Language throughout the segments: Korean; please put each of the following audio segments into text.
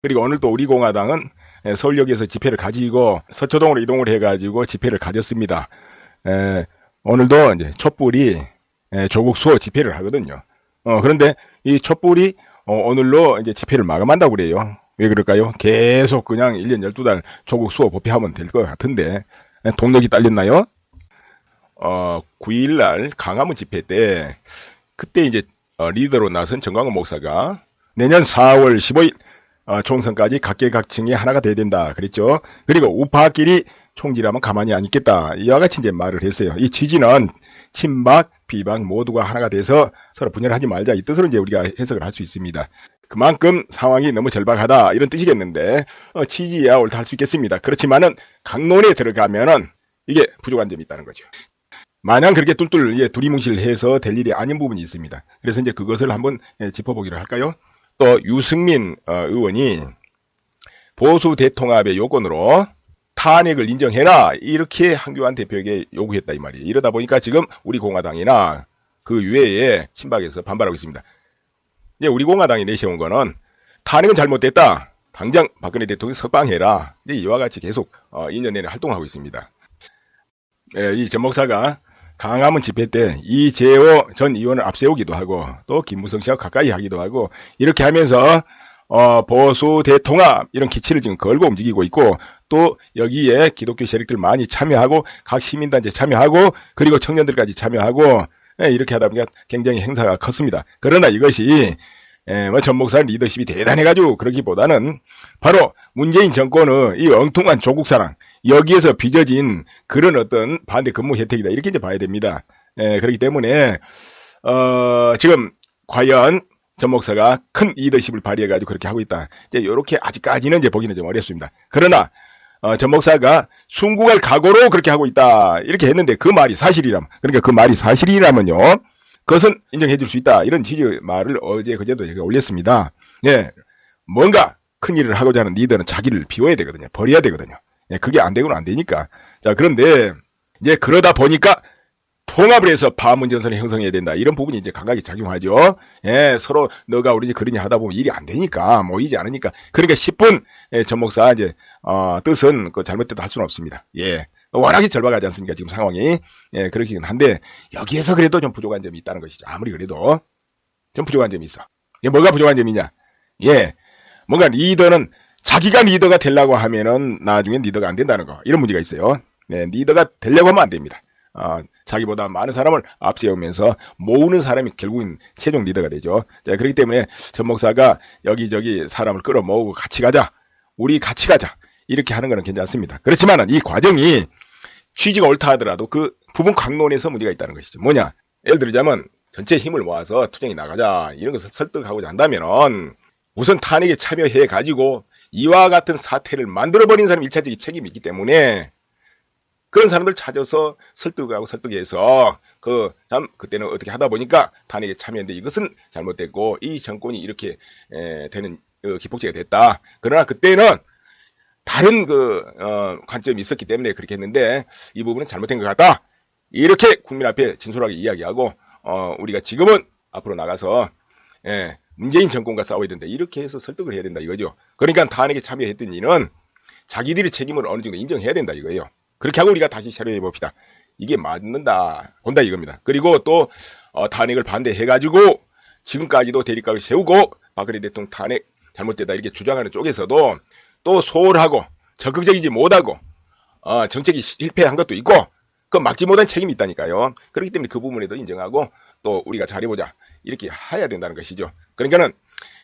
그리고 오늘 또 우리 공화당은 서울역에서 집회를 가지고 서초동으로 이동을 해가지고 집회를 가졌습니다. 오늘도 이제 촛불이 조국 수호 집회를 하거든요. 그런데 이 촛불이 오늘로 이제 집회를 마감한다고 그래요. 왜 그럴까요? 계속 그냥 1년 12달 조국 수호 법회하면 될 것 같은데 동력이 딸렸나요? 9일날 강화문 집회 때 그때 이제 리더로 나선 정광훈 목사가 내년 4월 15일 총선까지 각계각층이 하나가 돼야 된다 그랬죠. 그리고 우파끼리 총질하면 가만히 안 있겠다. 이와 같이 이제 말을 했어요. 이 취지는 친박, 비박 모두가 하나가 돼서 서로 분열하지 말자 이 뜻으로 이제 우리가 해석을 할 수 있습니다. 그만큼 상황이 너무 절박하다 이런 뜻이겠는데 취지야 옳다 할 수 있겠습니다. 그렇지만은 강론에 들어가면은 이게 부족한 점이 있다는 거죠. 마냥 그렇게 뚫뚫 두리뭉실해서 될 일이 아닌 부분이 있습니다. 그래서 이제 그것을 한번 짚어보기로 할까요? 또 유승민 의원이 보수 대통합의 요건으로 탄핵을 인정해라 이렇게 한교안 대표에게 요구했다 이 말이에요. 이러다 보니까 지금 우리 공화당이나 그 외에 친박에서 반발하고 있습니다. 이제 우리 공화당이 내세운 거는 탄핵은 잘못됐다. 당장 박근혜 대통령 석방해라. 이제 이와 같이 계속 2년 내내 활동하고 있습니다. 이 전 목사가 강화문 집회 때 이재호 전 의원을 앞세우기도 하고 또 김무성 씨와 가까이 하기도 하고 이렇게 하면서 보수 대통합 이런 기치를 지금 걸고 움직이고 있고 또 여기에 기독교 세력들 많이 참여하고 각 시민단체 참여하고 그리고 청년들까지 참여하고 이렇게 하다 보니까 굉장히 행사가 컸습니다. 그러나 이것이 전 목사의 리더십이 대단해가지고 그러기보다는 바로 문재인 정권의 이 엉뚱한 조국사랑 여기에서 빚어진 그런 어떤 반대 근무 혜택이다 이렇게 이제 봐야 됩니다. 그렇기 때문에 지금 과연 전 목사가 큰 리더십을 발휘해가지고 그렇게 하고 있다. 이제 이렇게 아직까지는 이제 보기는 좀 어렵습니다. 그러나 전 목사가 순국할 각오로 그렇게 하고 있다 이렇게 했는데 그 말이 사실이라면 그러니까 그 말이 사실이라면요. 그것은 인정해 줄 수 있다. 이런 취지의 말을 어제 그제도 제가 올렸습니다. 뭔가 큰 일을 하고자 하는 리더는 자기를 비워야 되거든요. 버려야 되거든요. 그게 안 되고는 안 되니까. 자, 그런데 이제 그러다 보니까 통합을 해서 파문전선을 형성해야 된다. 이런 부분이 이제 감각이 작용하죠. 서로 너가 우리 그러냐 하다 보면 일이 안 되니까 모이지 않으니까. 그러니까 10분 전 목사 이제 뜻은 그 잘못됐다 할 수는 없습니다. 워낙에 절박하지 않습니까? 지금 상황이. 그렇긴 한데 여기에서 그래도 좀 부족한 점이 있다는 것이죠. 아무리 그래도 좀 부족한 점이 있어. 뭐가 부족한 점이냐? 뭔가 리더는 자기가 리더가 되려고 하면은 나중엔 리더가 안 된다는 거. 이런 문제가 있어요. 리더가 되려고 하면 안 됩니다. 자기보다 많은 사람을 앞세우면서 모으는 사람이 결국은 최종 리더가 되죠. 자, 그렇기 때문에 전 목사가 여기저기 사람을 끌어모으고 같이 가자. 우리 같이 가자. 이렇게 하는 거는 괜찮습니다. 그렇지만 이 과정이 취지가 옳다 하더라도 그 부분 강론에서 문제가 있다는 것이죠. 뭐냐? 예를 들자면 전체 힘을 모아서 투쟁에 나가자. 이런 것을 설득하고자 한다면은 우선 탄핵에 참여해 가지고 이와 같은 사태를 만들어버린 사람이 1차적인 책임이 있기 때문에 그런 사람들 찾아서 설득해서 그때는 어떻게 하다 보니까 탄핵에 참여했는데 이것은 잘못됐고 이 정권이 이렇게 되는 기폭제가 됐다. 그러나 그때는 다른 관점이 있었기 때문에 그렇게 했는데 이 부분은 잘못된 것 같다. 이렇게 국민 앞에 진솔하게 이야기하고 우리가 지금은 앞으로 나가서 문재인 정권과 싸워야 된다. 이렇게 해서 설득을 해야 된다 이거죠. 그러니까 탄핵에 참여했던 이는 자기들의 책임을 어느 정도 인정해야 된다 이거예요. 그렇게 하고 우리가 다시 새로 해봅시다. 이게 맞는다 본다 이겁니다. 그리고 또 탄핵을 반대해가지고 지금까지도 대립각을 세우고 박근혜 대통령 탄핵 잘못됐다 이렇게 주장하는 쪽에서도 또 소홀하고 적극적이지 못하고 정책이 실패한 것도 있고 그 막지 못한 책임이 있다니까요. 그렇기 때문에 그 부분에도 인정하고 또 우리가 잘해보자 이렇게 해야 된다는 것이죠. 그러니까는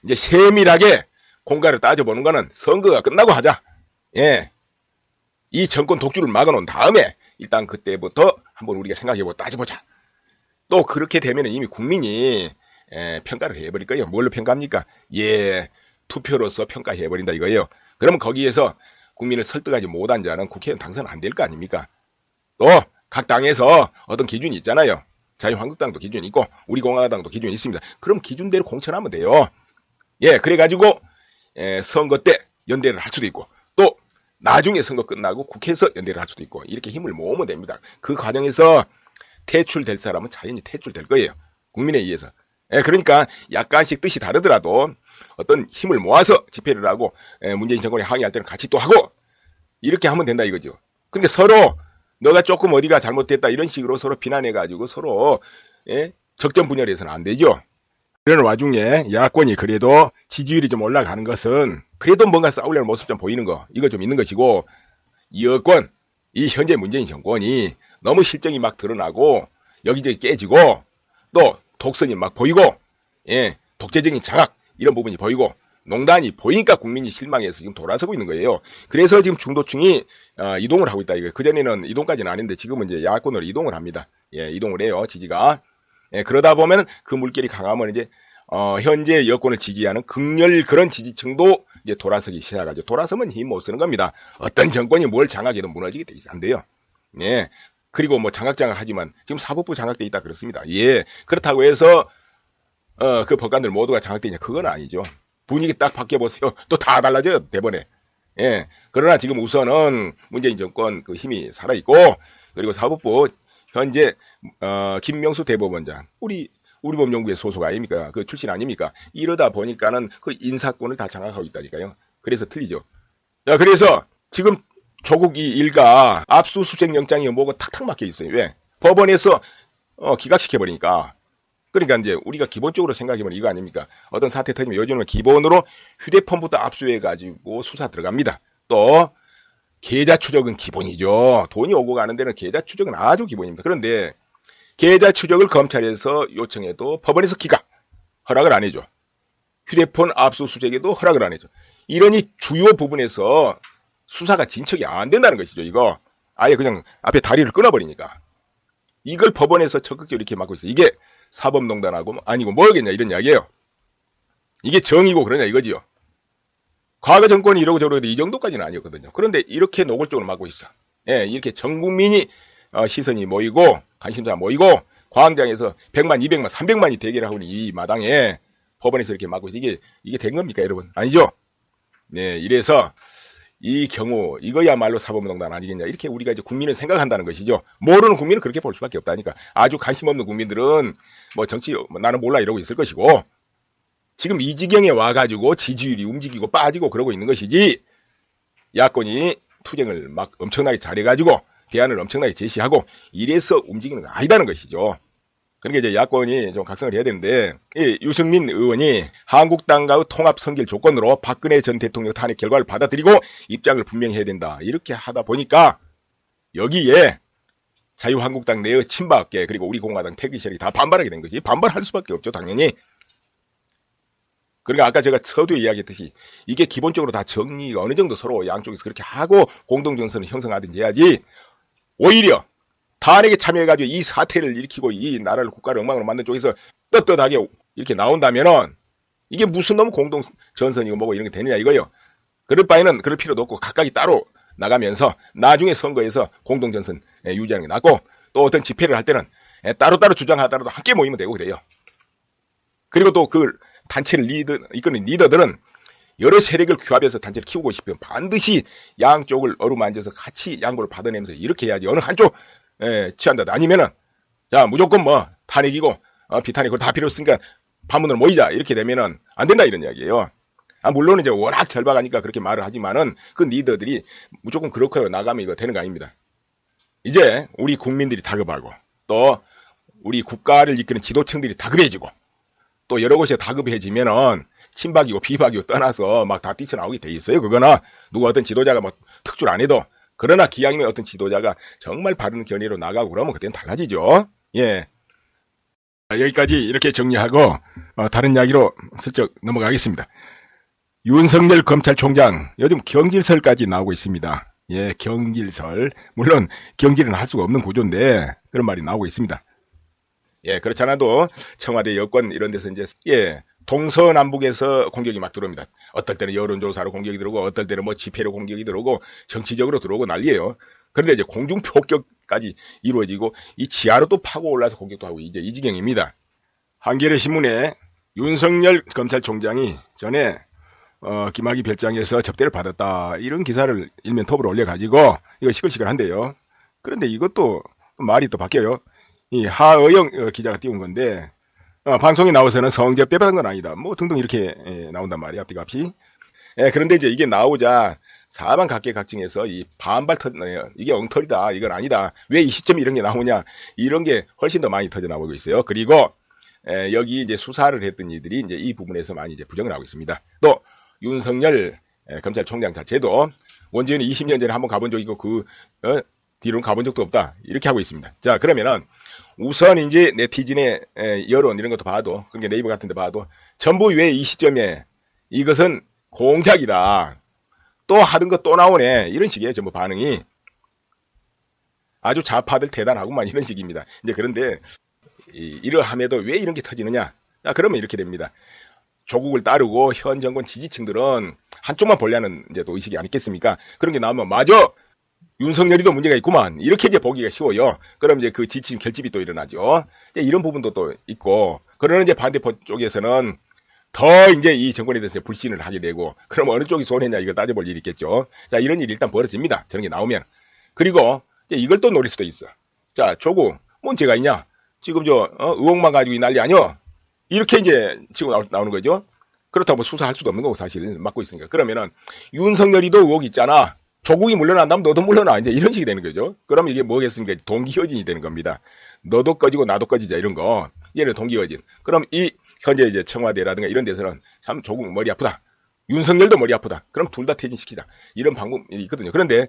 이제 세밀하게 공간을 따져보는 거는 선거가 끝나고 하자. 이 정권 독주를 막아놓은 다음에 일단 그때부터 한번 우리가 생각해보고 따져보자. 또 그렇게 되면 이미 국민이 평가를 해버릴 거예요. 뭘로 평가합니까? 투표로서 평가해버린다 이거예요. 그러면 거기에서 국민을 설득하지 못한 자는 국회의원 당선 안 될 거 아닙니까? 또 각 당에서 어떤 기준이 있잖아요. 자유한국당도 기준이 있고 우리 공화당도 기준이 있습니다. 그럼 기준대로 공천하면 돼요. 그래가지고 선거 때 연대를 할 수도 있고 또 나중에 선거 끝나고 국회에서 연대를 할 수도 있고 이렇게 힘을 모으면 됩니다. 그 과정에서 퇴출될 사람은 자연히 퇴출될 거예요. 국민에 의해서. 그러니까 약간씩 뜻이 다르더라도 어떤 힘을 모아서 집회를 하고 문재인 정권이 항의할 때는 같이 또 하고 이렇게 하면 된다 이거죠. 근데 서로 너가 조금 어디가 잘못됐다 이런 식으로 서로 비난해가지고 서로 적전 분열해서는 안 되죠. 그런 와중에 야권이 그래도 지지율이 좀 올라가는 것은 그래도 뭔가 싸우려는 모습 좀 보이는 거 이거 좀 있는 것이고, 여권 이 현재 문재인 정권이 너무 실정이 막 드러나고 여기저기 깨지고 또 독선이 막 보이고 독재적인 장악 이런 부분이 보이고 농단이 보이니까 국민이 실망해서 지금 돌아서고 있는 거예요. 그래서 지금 중도층이 이동을 하고 있다 이거예요. 그전에는 이동까지는 아닌데 지금은 이제 야권으로 이동을 합니다. 이동을 해요, 지지가. 그러다 보면 그 물결이 강하면 이제 현재 여권을 지지하는 극렬 그런 지지층도 이제 돌아서기 시작하죠. 돌아서면 힘 못 쓰는 겁니다. 어떤 정권이 뭘 장악해도 무너지게 돼 있어 안 돼요. 그리고 뭐 장악하지만 지금 사법부 장악돼 있다 그렇습니다. 그렇다고 해서 그 법관들 모두가 장악되냐 그건 아니죠. 분위기 딱 바뀌어 보세요. 또 다 달라져요 대번에. 그러나 지금 우선은 문재인 정권 그 힘이 살아 있고, 그리고 사법부 현재 김명수 대법원장 우리 법령부의 소속 아닙니까? 그 출신 아닙니까? 이러다 보니까는 그 인사권을 다 장악하고 있다니까요. 그래서 틀리죠. 그래서 지금 조국 이 일가 압수수색 영장이 뭐고 탁탁 막혀 있어요. 왜? 법원에서 기각시켜 버리니까. 그러니까 이제 우리가 기본적으로 생각해보면 이거 아닙니까? 어떤 사태 터지면 요즘은 기본으로 휴대폰부터 압수해가지고 수사 들어갑니다. 또 계좌 추적은 기본이죠. 돈이 오고 가는 데는 계좌 추적은 아주 기본입니다. 그런데 계좌 추적을 검찰에서 요청해도 법원에서 기각, 허락을 안 해줘. 휴대폰 압수수색에도 허락을 안 해줘. 이러니 주요 부분에서 수사가 진척이 안 된다는 것이죠. 이거 아예 그냥 앞에 다리를 끊어버리니까. 이걸 법원에서 적극적으로 이렇게 막고 있어요. 이게 사법농단하고 아니고 뭐겠냐 이런 이야기예요. 이게 정의고 그러냐 이거지요. 과거 정권이 이러고 저러고 이 정도까지는 아니었거든요. 그런데 이렇게 노골적으로 막고 있어. 이렇게 전 국민이 시선이 모이고 관심사 모이고 광장에서 100만, 200만, 300만이 대결을 하고 있는 이 마당에 법원에서 이렇게 막고 있어. 이게 된 겁니까 여러분? 아니죠. 이래서 이 경우 이거야말로 사법농단 아니겠냐 이렇게 우리가 이제 국민을 생각한다는 것이죠. 모르는 국민은 그렇게 볼 수밖에 없다니까. 아주 관심 없는 국민들은 뭐 정치 나는 몰라 이러고 있을 것이고, 지금 이 지경에 와가지고 지지율이 움직이고 빠지고 그러고 있는 것이지, 야권이 투쟁을 막 엄청나게 잘해가지고 대안을 엄청나게 제시하고 이래서 움직이는 거 아니다는 것이죠. 그러니까 이제 야권이 좀 각성을 해야 되는데, 유승민 의원이 한국당과의 통합 선결 조건으로 박근혜 전 대통령 탄핵 결과를 받아들이고 입장을 분명히 해야 된다. 이렇게 하다 보니까 여기에 자유한국당 내의 친박계 그리고 우리 공화당 태극기 세력이 다 반발하게 된 거지. 반발할 수밖에 없죠 당연히. 그러니까 아까 제가 서두에 이야기했듯이 이게 기본적으로 다 정리가 어느 정도 서로 양쪽에서 그렇게 하고 공동정선을 형성하든지 해야지, 오히려 탄핵에 참여해가지고 이 사태를 일으키고 이 나라를 국가를 엉망으로 만든 쪽에서 떳떳하게 이렇게 나온다면은 이게 무슨 놈 공동전선이고 뭐고 이런 게 되느냐 이거요. 그럴 바에는 그럴 필요도 없고 각각이 따로 나가면서 나중에 선거에서 공동전선 유지하는 게 낫고, 또 어떤 집회를 할 때는 따로따로 주장하더라도 함께 모이면 되고 그래요. 그리고 또 그 단체를 이끄는 리더들은 여러 세력을 규합해서 단체를 키우고 싶으면 반드시 양쪽을 어루만져서 같이 양보를 받아내면서 이렇게 해야지. 어느 한쪽 취한다. 아니면은 자 무조건 뭐 탄핵이고 비탄핵 다 필요 없으니까 반문으로 모이자 이렇게 되면은 안 된다 이런 이야기예요. 물론 이제 워낙 절박하니까 그렇게 말을 하지만은 그 리더들이 무조건 그렇게 나가면 이거 되는 거 아닙니다. 이제 우리 국민들이 다급하고 또 우리 국가를 이끄는 지도층들이 다급해지고 또 여러 곳에 다급해지면은 친박이고 비박이고 떠나서 막 다 뛰쳐나오게 돼 있어요. 그거나 누가 어떤 지도자가 뭐 특출 안 해도. 그러나 기왕이면 어떤 지도자가 정말 바른 견해로 나가고 그러면 그때는 달라지죠. 여기까지 이렇게 정리하고 다른 이야기로 슬쩍 넘어가겠습니다. 윤석열 검찰총장 요즘 경질설까지 나오고 있습니다. 경질설. 물론 경질은 할 수가 없는 구조인데 그런 말이 나오고 있습니다. 그렇지 않아도 청와대 여권 이런 데서 이제 동서남북에서 공격이 막 들어옵니다. 어떨 때는 여론조사로 공격이 들어오고 어떨 때는 뭐 집회로 공격이 들어오고 정치적으로 들어오고 난리예요. 그런데 이제 공중 폭격까지 이루어지고 이 지하로 또 파고 올라서 공격도 하고 이제 이 지경입니다. 한겨레 신문에 윤석열 검찰총장이 전에 김학의 별장에서 접대를 받았다 이런 기사를 일면 톱으로 올려가지고 이거 시끌시끌한데요. 그런데 이것도 말이 또 바뀌어요. 이 하의영 기자가 띄운 건데 방송에 나와서는 성적 빼박은 건 아니다. 뭐 등등 이렇게 나온단 말이야, 앞뒤값이. 그런데 이제 이게 나오자 사방 각계각층에서 이 반발 이게 엉터리다, 이건 아니다, 왜 이 시점에 이런 게 나오냐, 이런 게 훨씬 더 많이 터져 나오고 있어요. 그리고 여기 이제 수사를 했던 이들이 이제 이 부분에서 많이 이제 부정을 하고 있습니다. 또 윤석열 검찰총장 자체도 원전이 20년 전에 한번 가본 적 있고 뒤로는 가본 적도 없다, 이렇게 하고 있습니다. 자, 그러면은 우선 이제 네티즌의 여론 이런 것도 봐도, 그러니까 네이버 같은 데 봐도 전부 왜 이 시점에 이것은 공작이다, 또 하던 거 또 나오네, 이런 식이에요. 전부 반응이. 아주 좌파들 대단하구만, 이런 식입니다. 이제 그런데 이러함에도 왜 이런 게 터지느냐? 그러면 이렇게 됩니다. 조국을 따르고 현 정권 지지층들은 한쪽만 보려는 이제 또 의식이 아니겠습니까? 그런 게 나오면 마저 윤석열이도 문제가 있구만, 이렇게 이제 보기가 쉬워요. 그럼 이제 그 지침 결집이 또 일어나죠. 이제 이런 부분도 또 있고, 그러는 이제 반대편 쪽에서는 더 이제 이 정권에 대해서 불신을 하게 되고, 그럼 어느 쪽이 손해냐, 이걸 따져볼 일이 있겠죠. 자, 이런 일이 일단 벌어집니다. 저런 게 나오면. 그리고 이제 이걸 또 노릴 수도 있어. 자, 조국 문제가 있냐? 지금 의혹만 가지고 이 난리 아니여? 이렇게 이제 치고 나오는 거죠. 그렇다고 수사할 수도 없는 거고, 사실 맡고 있으니까. 그러면은 윤석열이도 의혹 있잖아, 조국이 물러난다면 너도 물러나, 이제 이런 식이 되는 거죠. 그럼 이게 뭐겠습니까? 동기허진이 되는 겁니다. 너도 꺼지고 나도 꺼지자, 이런 거. 얘는 동기허진. 그럼 이 현재 이제 청와대라든가 이런 데서는 참 조국 머리 아프다, 윤석열도 머리 아프다, 그럼 둘 다 퇴진시키자, 이런 방법이 있거든요. 그런데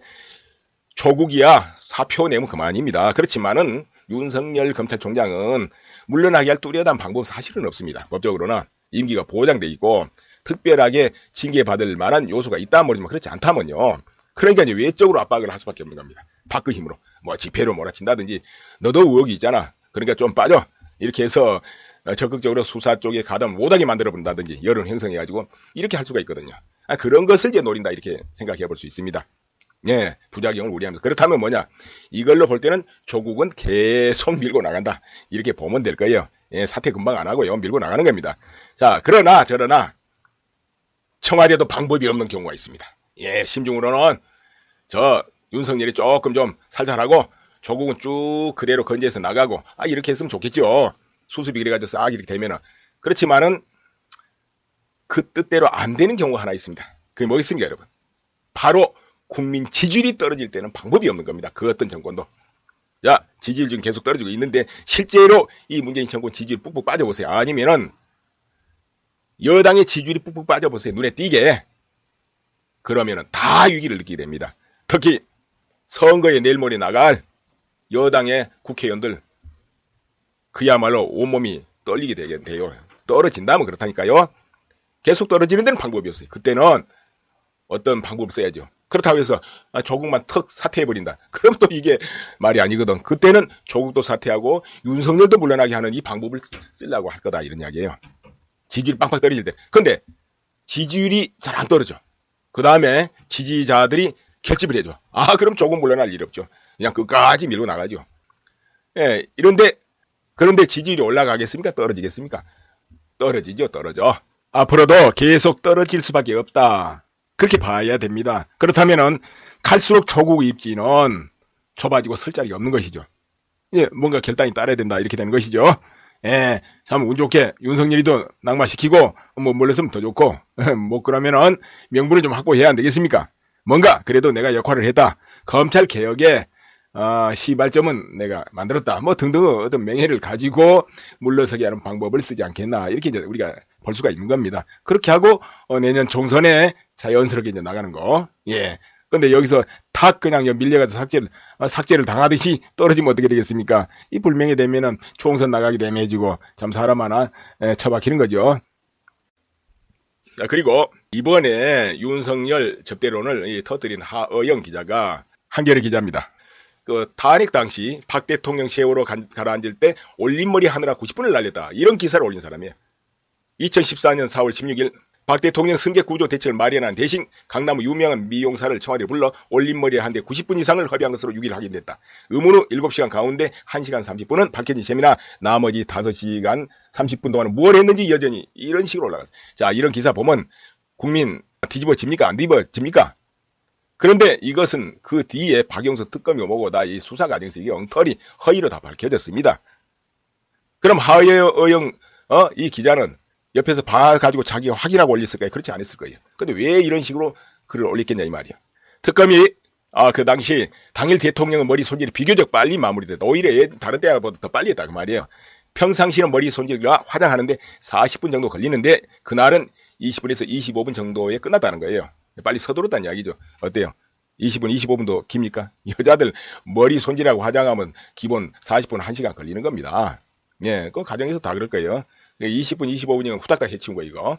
조국이야 사표 내면 그만입니다. 그렇지만은 윤석열 검찰총장은 물러나게 할 뚜렷한 방법 사실은 없습니다. 법적으로는 임기가 보장돼 있고 특별하게 징계받을 만한 요소가 있다 모르지만 그렇지 않다면요, 그러니까 이제 외적으로 압박을 할 수밖에 없는 겁니다. 밖의 힘으로 뭐 집회로 몰아친다든지, 너도 의혹이 있잖아, 그러니까 좀 빠져, 이렇게 해서 적극적으로 수사 쪽에 가담 못하게 만들어 본다든지, 여론 형성해가지고 이렇게 할 수가 있거든요. 그런 것을 이제 노린다, 이렇게 생각해 볼 수 있습니다. 부작용을 우려하면서. 그렇다면 뭐냐, 이걸로 볼 때는 조국은 계속 밀고 나간다, 이렇게 보면 될 거예요. 사퇴 금방 안 하고요, 밀고 나가는 겁니다. 자, 그러나 저러나 청와대도 방법이 없는 경우가 있습니다. 심중으로는 윤석열이 조금 좀 살살하고 조국은 쭉 그대로 건재해서 나가고, 이렇게 했으면 좋겠죠. 수습이 그래가지고 싹 이렇게 되면은. 그렇지만은 그 뜻대로 안 되는 경우가 하나 있습니다. 그게 뭐 있습니까, 여러분? 바로 국민 지지율이 떨어질 때는 방법이 없는 겁니다. 그 어떤 정권도. 자, 지지율 지금 계속 떨어지고 있는데 실제로 이 문재인 정권 지지율 뿍뿍 빠져보세요. 아니면은 여당의 지지율이 뿍뿍 빠져보세요. 눈에 띄게. 그러면은 다 위기를 느끼게 됩니다. 특히 선거에 내일 모레 나갈 여당의 국회의원들, 그야말로 온몸이 떨리게 돼요. 떨어진다면 그렇다니까요. 계속 떨어지는 데는 방법이 없어요. 그때는 어떤 방법을 써야죠. 그렇다고 해서 조국만 턱 사퇴해버린다, 그럼 또 이게 말이 아니거든. 그때는 조국도 사퇴하고 윤석열도 물러나게 하는 이 방법을 쓰려고 할 거다, 이런 이야기예요. 지지율이 빵빵 떨어질 때. 근데 지지율이 잘 안 떨어져. 그 다음에 지지자들이 결집을 해줘. 그럼 조국 물러날 일 없죠. 그냥 끝까지 밀고 나가죠. 그런데 지지율이 올라가겠습니까? 떨어지겠습니까? 떨어지죠. 떨어져. 앞으로도 계속 떨어질 수밖에 없다, 그렇게 봐야 됩니다. 그렇다면은 갈수록 조국 입지는 좁아지고 설 자리가 없는 것이죠. 뭔가 결단이 따라야 된다, 이렇게 되는 것이죠. 참 운 좋게 윤석열이도 낙마시키고 물러서면 더 좋고, 뭐 그러면은 명분을 좀 확보해야 안 되겠습니까? 뭔가 그래도 내가 역할을 했다, 검찰 개혁에 시발점은 내가 만들었다, 뭐 등등 어떤 명예를 가지고 물러서게 하는 방법을 쓰지 않겠나, 이렇게 이제 우리가 볼 수가 있는 겁니다. 그렇게 하고 내년 총선에 자연스럽게 이제 나가는 거. 근데 여기서 탁 그냥 밀려가서 삭제를 당하듯이 떨어지면 어떻게 되겠습니까? 이 불명예 되면은 총선 나가기도 애매해지고 참 사람 하나 처박히는 거죠. 자, 그리고 이번에 윤석열 접대론을 터뜨린 하어영 기자가, 한겨레 기자입니다. 그 탄핵 당시 박 대통령 세월호 가라앉을 때 올림머리 하느라 90분을 날렸다, 이런 기사를 올린 사람이에요. 2014년 4월 16일 박 대통령 승객 구조 대책을 마련한 대신 강남 유명한 미용사를 청와대에 불러 올림머리에 한 대 90분 이상을 허비한 것으로 6일 확인됐다. 의문 후 7시간 가운데 1시간 30분은 밝혀진 셈이나 나머지 5시간 30분 동안 무엇을 했는지 여전히, 이런 식으로 올라갔어요. 자, 이런 기사 보면 국민 뒤집어집니까? 안 뒤집어집니까? 그런데 이것은 그 뒤에 박영수 특검이 뭐고 다 이 수사 과정에서 이게 엉터리 허위로 다 밝혀졌습니다. 그럼 하어영 이 기자는 옆에서 봐가지고 자기가 확인하고 올렸을까요? 그렇지 않았을 거예요. 근데 왜 이런 식으로 글을 올렸겠냐 이 말이야. 특검이 그 당시 당일 대통령의 머리 손질이 비교적 빨리 마무리됐다. 오히려 다른 때보다 더 빨리 했다 그 말이에요. 평상시는 머리 손질과 화장하는데 40분 정도 걸리는데 그날은 20분에서 25분 정도에 끝났다는 거예요. 빨리 서두르다는 이야기죠. 어때요? 20분, 25분도 깁니까? 여자들 머리 손질하고 화장하면 기본 40분, 1시간 걸리는 겁니다. 예, 그 가정에서 다 그럴 거예요. 20분, 25분이면 후딱딱 해치운 거 이거.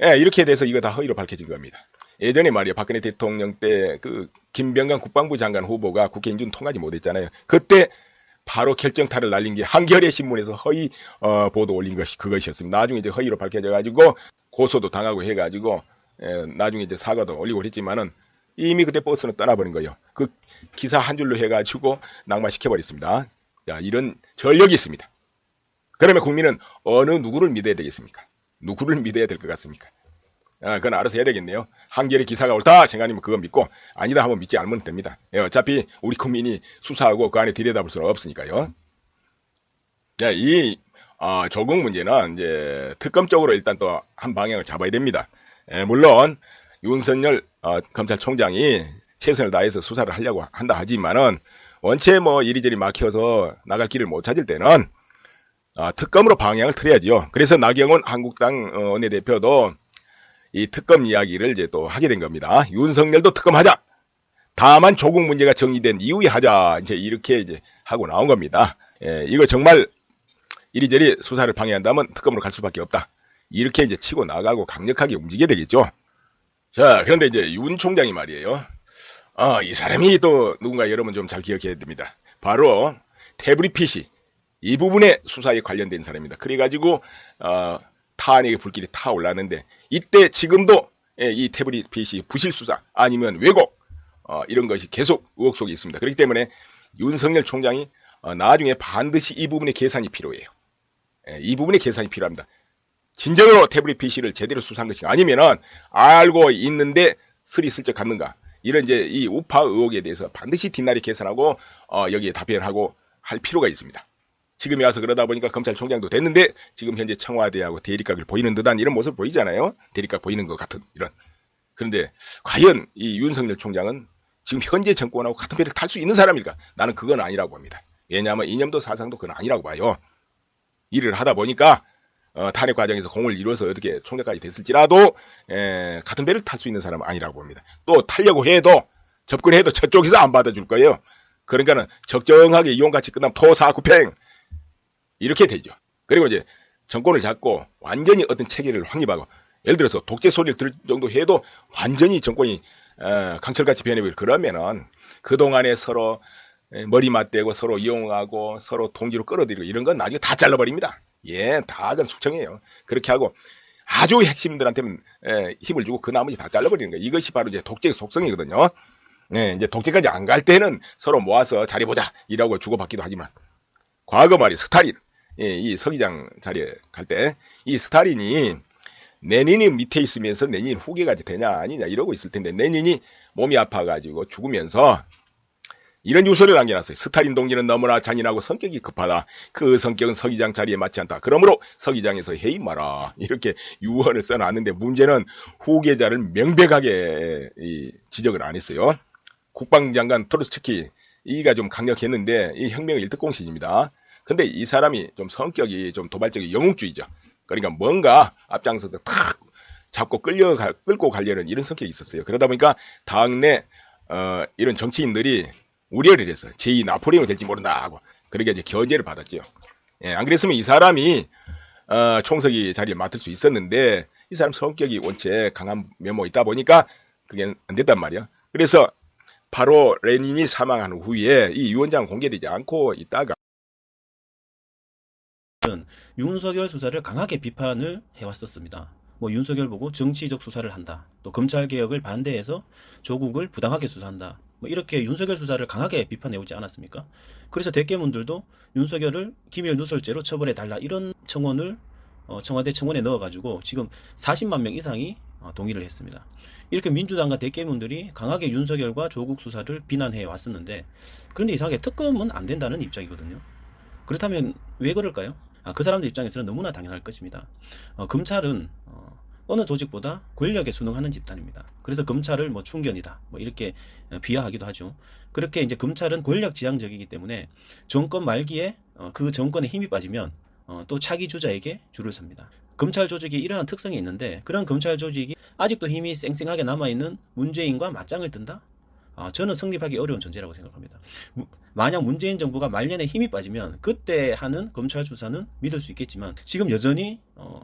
예, 이렇게 돼서 이거 다 허위로 밝혀진 겁니다. 예전에 말이야 박근혜 대통령 때 그 김병관 국방부 장관 후보가 국회 인준 통과지 못했잖아요. 그때 바로 결정타를 날린 게 한겨레 신문에서 허위 보도 올린 것이 그것이었습니다. 나중에 이제 허위로 밝혀져 가지고 고소도 당하고 해가지고 나중에 이제 사과도 올리고 그랬지만은 이미 그때 버스는 떠나버린 거예요. 그 기사 한 줄로 해가지고 낙마시켜버렸습니다. 자, 이런 전력이 있습니다. 그러면 국민은 어느 누구를 믿어야 되겠습니까? 누구를 믿어야 될 것 같습니까? 그건 알아서 해야 되겠네요. 한겨레 기사가 옳다 생각하면 그거 믿고 아니다 하면 믿지 않으면 됩니다. 어차피 우리 국민이 수사하고 그 안에 들여다볼 수는 없으니까요. 자, 이 조국 문제는 이제 특검 쪽으로 일단 또 한 방향을 잡아야 됩니다. 물론 윤석열 검찰총장이 최선을 다해서 수사를 하려고 한다 하지만은 원체 뭐 이리저리 막혀서 나갈 길을 못 찾을 때는 특검으로 방향을 틀어야죠. 그래서 나경원 한국당 원내대표도 이 특검 이야기를 이제 또 하게 된 겁니다. 윤석열도 특검하자. 다만 조국 문제가 정리된 이후에 하자. 이제 이렇게 이제 하고 나온 겁니다. 이거 정말 이리저리 수사를 방해한다면 특검으로 갈 수밖에 없다. 이렇게 이제 치고 나가고 강력하게 움직여야 되겠죠. 자, 그런데 이제 윤 총장이 말이에요. 이 사람이 또 누군가 여러분 좀 잘 기억해야 됩니다. 바로 태블릿 PC 이 부분에 수사에 관련된 사람입니다. 그래가지고 탄핵의 불길이 타올랐는데 이때 지금도 이 태블릿 PC 부실 수사 아니면 왜곡 이런 것이 계속 의혹 속에 있습니다. 그렇기 때문에 윤석열 총장이 나중에 반드시 이 부분의 계산이 필요해요. 이 부분의 계산이 필요합니다. 진정으로 태블릿 PC를 제대로 수사한 것인가 아니면은 알고 있는데 스리슬쩍 갔는가 이런 이제 이 우파 의혹에 대해서 반드시 뒷날이 계산하고 여기에 답변하고 할 필요가 있습니다. 지금에 와서 그러다 보니까 검찰총장도 됐는데 지금 현재 청와대하고 대립각을 보이는 듯한 이런 모습 보이잖아요. 대립각 보이는 것 같은 이런. 그런데 과연 이 윤석열 총장은 지금 현재 정권하고 같은 배를 탈 수 있는 사람일까? 나는 그건 아니라고 봅니다. 왜냐하면 이념도 사상도 그건 아니라고 봐요. 일을 하다 보니까 탄핵 과정에서 공을 이루어서 어떻게 총장까지 됐을지라도 같은 배를 탈 수 있는 사람은 아니라고 봅니다. 또 타려고 해도 접근해도 저쪽에서 안 받아줄 거예요. 그러니까는 적정하게 이용같이 끝나면 토사구팽 이렇게 되죠. 그리고 이제 정권을 잡고 완전히 어떤 체계를 확립하고 예를 들어서 독재 소리를 들을 정도 해도 완전히 정권이 강철같이 변해버리고 그러면은 그동안에 서로 머리 맞대고 서로 이용하고 서로 통지로 끌어들이고 이런 건 나중에 다 잘라버립니다. 예, 다 그건 숙청이에요. 그렇게 하고 아주 핵심들한테는 힘을 주고 그 나머지 다 잘라버리는 거예요. 이것이 바로 이제 독재의 속성이거든요. 이제 독재까지 안 갈 때는 서로 모아서 잘해보자 이라고 주고받기도 하지만 과거 말이 스탈린 이 서기장 자리에 갈 때 이 스탈린이 레닌이 밑에 있으면서 레닌 후계가 되냐 아니냐 이러고 있을 텐데 레닌이 몸이 아파가지고 죽으면서 이런 유서를 남겨놨어요. 스탈린 동지는 너무나 잔인하고 성격이 급하다. 그 성격은 서기장 자리에 맞지 않다. 그러므로 서기장에서 해임 마라. 이렇게 유언을 써놨는데 문제는 후계자를 명백하게 지적을 안 했어요. 국방장관 트로츠키 이가 좀 강력했는데 이 혁명의 일특공신입니다. 근데 이 사람이 좀 성격이 좀 도발적인 영웅주의죠. 그러니까 뭔가 앞장서서 탁 잡고 끌고 가려는 이런 성격이 있었어요. 그러다 보니까 당내 이런 정치인들이 우려를 했어요. 제2 나폴레옹이 될지 모른다 하고. 그러니까 이제 견제를 받았죠. 안 그랬으면 이 사람이 총서기 자리를 맡을 수 있었는데 이 사람 성격이 원체 강한 면모 있다 보니까 그게 안 됐단 말이야. 그래서 바로 레닌이 사망한 후에 이 유언장 공개되지 않고 있다가 윤석열 수사를 강하게 비판을 해왔었습니다. 뭐 윤석열 보고 정치적 수사를 한다. 또 검찰개혁을 반대해서 조국을 부당하게 수사한다. 뭐 이렇게 윤석열 수사를 강하게 비판해오지 않았습니까? 그래서 대깨문들도 윤석열을 기밀 누설죄로 처벌해달라 이런 청원을 청와대 청원에 넣어가지고 지금 40만 명 이상이 동의를 했습니다. 이렇게 민주당과 대깨문들이 강하게 윤석열과 조국 수사를 비난해 왔었는데 그런데 이상하게 특검은 안 된다는 입장이거든요. 그렇다면 왜 그럴까요? 그 사람들 입장에서는 너무나 당연할 것입니다. 검찰은 어느 조직보다 권력에 순응하는 집단입니다. 그래서 검찰을 뭐 충견이다, 뭐 이렇게 비하하기도 하죠. 그렇게 이제 검찰은 권력 지향적이기 때문에 정권 말기에 그 정권에 힘이 빠지면 또 차기 주자에게 줄을 섭니다. 검찰 조직이 이러한 특성이 있는데, 그런 검찰 조직이 아직도 힘이 쌩쌩하게 남아있는 문재인과 맞짱을 든다? 저는 성립하기 어려운 전제라고 생각합니다. 만약 문재인 정부가 말년에 힘이 빠지면 그때 하는 검찰 수사는 믿을 수 있겠지만, 지금 여전히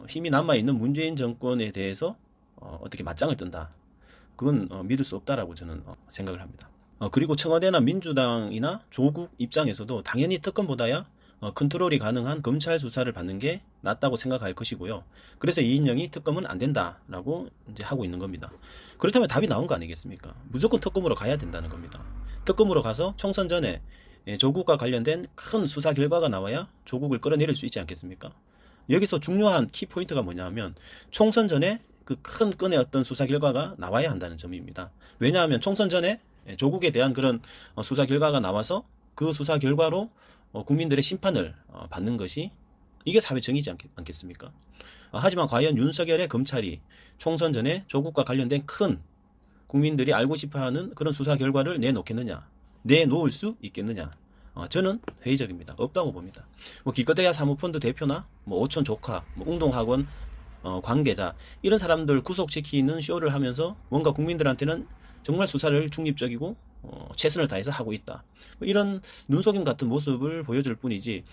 힘이 남아있는 문재인 정권에 대해서 어떻게 맞짱을 뜬다, 그건 믿을 수 없다라고 저는 생각을 합니다. 그리고 청와대나 민주당이나 조국 입장에서도 당연히 특검보다야 컨트롤이 가능한 검찰 수사를 받는 게 낫다고 생각할 것이고요. 그래서 이인영이 특검은 안 된다라고 이제 하고 있는 겁니다. 그렇다면 답이 나온 거 아니겠습니까? 무조건 특검으로 가야 된다는 겁니다. 특검으로 가서 총선 전에 조국과 관련된 큰 수사 결과가 나와야 조국을 끌어내릴 수 있지 않겠습니까? 여기서 중요한 키포인트가 뭐냐 하면, 총선 전에 그 큰 건의 어떤 수사 결과가 나와야 한다는 점입니다. 왜냐하면 총선 전에 조국에 대한 그런 수사 결과가 나와서 그 수사 결과로 국민들의 심판을 받는 것이, 이게 사회 정의지 않겠습니까? 하지만 과연 윤석열의 검찰이 총선 전에 조국과 관련된 큰 국민들이 알고 싶어하는 그런 수사 결과를 내놓겠느냐, 내놓을 수 있겠느냐? 저는 회의적입니다. 없다고 봅니다. 뭐 기껏해야 사모펀드 대표나 뭐 오촌 조카, 뭐 운동학원 관계자, 이런 사람들 구속시키는 쇼를 하면서 뭔가 국민들한테는 정말 수사를 중립적이고 최선을 다해서 하고 있다, 뭐 이런 눈속임 같은 모습을 보여줄 뿐이지,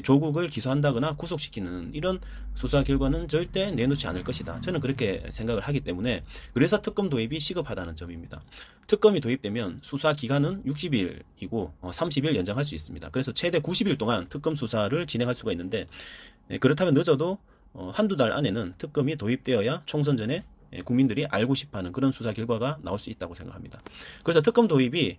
조국을 기소한다거나 구속시키는 이런 수사 결과는 절대 내놓지 않을 것이다, 저는 그렇게 생각을 하기 때문에, 그래서 특검 도입이 시급하다는 점입니다. 특검이 도입되면 수사 기간은 60일이고 30일 연장할 수 있습니다. 그래서 최대 90일 동안 특검 수사를 진행할 수가 있는데, 그렇다면 늦어도 한두 달 안에는 특검이 도입되어야 총선 전에 국민들이 알고 싶어하는 그런 수사 결과가 나올 수 있다고 생각합니다. 그래서 특검 도입이